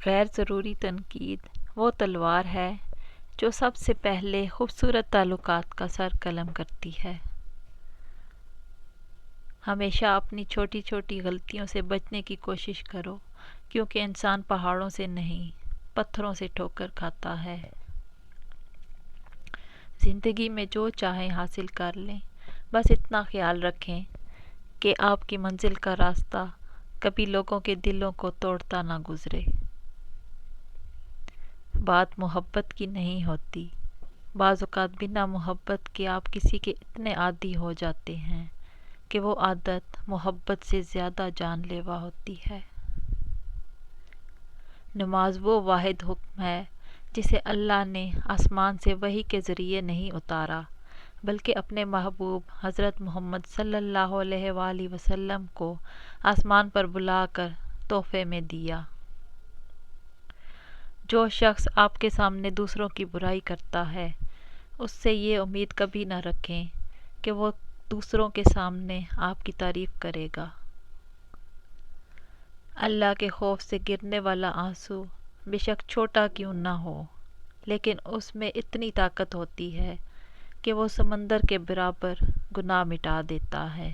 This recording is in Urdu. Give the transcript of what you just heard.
غیر ضروری تنقید وہ تلوار ہے جو سب سے پہلے خوبصورت تعلقات کا سر قلم کرتی ہے۔ ہمیشہ اپنی چھوٹی چھوٹی غلطیوں سے بچنے کی کوشش کرو، کیونکہ انسان پہاڑوں سے نہیں، پتھروں سے ٹھوکر کھاتا ہے۔ زندگی میں جو چاہیں حاصل کر لیں، بس اتنا خیال رکھیں کہ آپ کی منزل کا راستہ کبھی لوگوں کے دلوں کو توڑتا نہ گزرے۔ بات محبت کی نہیں ہوتی، بعض اوقات بنا محبت کے آپ کسی کے اتنے عادی ہو جاتے ہیں کہ وہ عادت محبت سے زیادہ جان لیوا ہوتی ہے۔ نماز وہ واحد حکم ہے جسے اللہ نے آسمان سے وحی کے ذریعے نہیں اتارا، بلکہ اپنے محبوب حضرت محمد صلی اللہ علیہ وآلہ وسلم کو آسمان پر بلا کر تحفے میں دیا۔ جو شخص آپ کے سامنے دوسروں کی برائی کرتا ہے، اس سے یہ امید کبھی نہ رکھیں کہ وہ دوسروں کے سامنے آپ کی تعریف کرے گا۔ اللہ کے خوف سے گرنے والا آنسو بے شک چھوٹا کیوں نہ ہو، لیکن اس میں اتنی طاقت ہوتی ہے کہ وہ سمندر کے برابر گناہ مٹا دیتا ہے۔